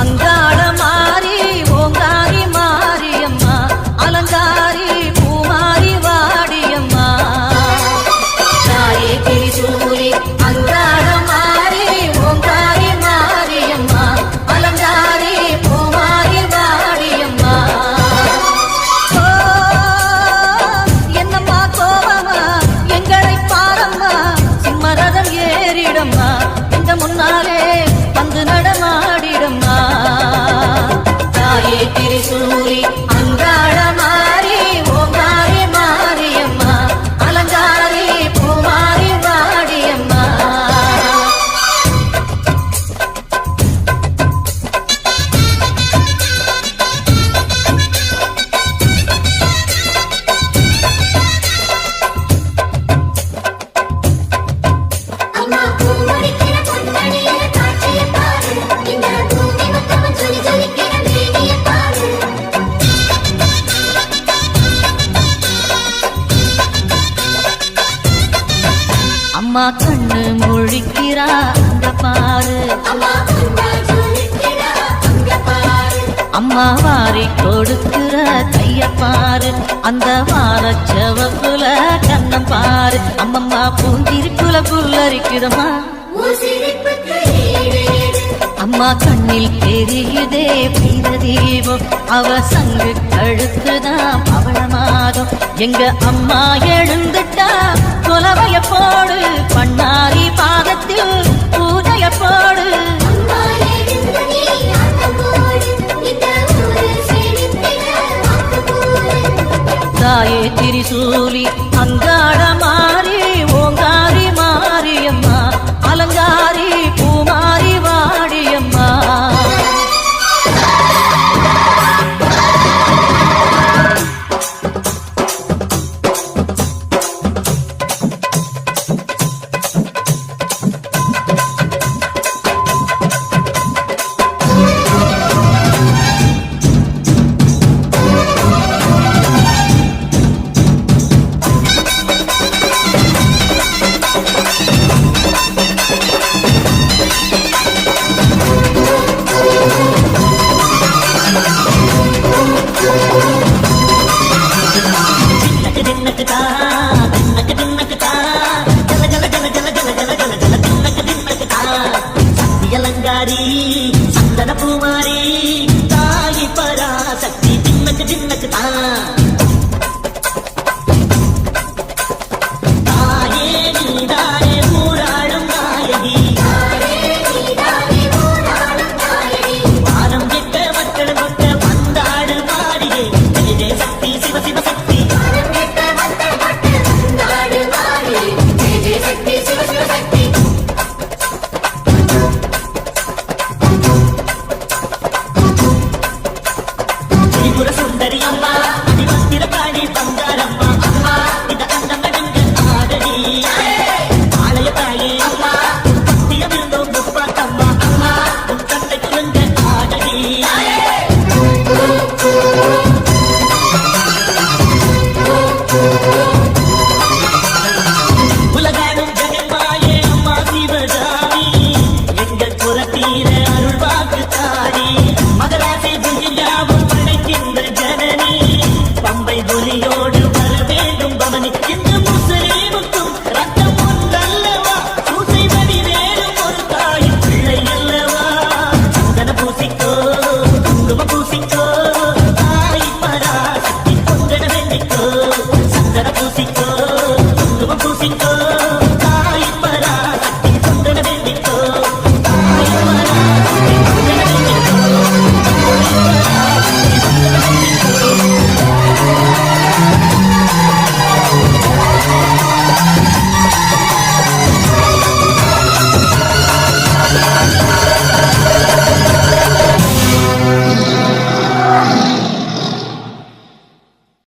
அங்காள மாறி ஓங்காரி மாரியம்மா அலங்காரி பூமாரி வாடியம்மா தாயே திரிசூலி அங்காள மாறி ஓங்காரி மாரியம்மா அலங்காரி பூமாரி வாடியம்மா என்னம்மா கோபமா எங்களை பாரம்மா சிம்மரதம் ஏறிடம்மா எங்க முன்னாலே வந்து நடமாடிடம்மா தாயே திரிசூலி அங்காள மாறி ஓங்காரி மாரியம்மா அலங்காரி பூமாரி வாடியம்மா அம்மா பூமடிக்கிற பொன்மணியே காட்சியை பாரு இந்த பூமி மொத்தமும் ஜொலி ஜொலிக்கிற மேனியை பாரு அம்மா கண்ணு முழிக்கிறா அங்க பாரு அம்மா கண்ணா ஜொலிக்கிற அங்க பாரு அம்மா வாரி கொடுக்கிற கைய பாரு அந்த வார செவப்புல கண்ணம் பாரு அம்மம்மா பூந்திருக்குல புல்லரிக்குதம்மா உசிரிப்புக்கு ஈடேடு அம்மா கண்ணில் தெரியுதே பெய்த தீபம் அவ சங்கு கழுத்துதான் பவளமாகும் எங்க அம்மா எழுந்துட்டா கொலவைய போடு பண்ணாரி பாதத்தில் பூஜைய போடு அம்மா எழுந்து நீ ஆட்டம் போடு இந்த ஊரு செழித்திட வாக்கு போடு தாயே திரிசூலி அங்காள மாறி ஓங்காரி மாரியம்மா அலங்காரி பூமாரி வாடியம்மா அலங்காரி சந்தன பூமாரி தாயி பராசக்தி தின்னக்கு தின்னக்கு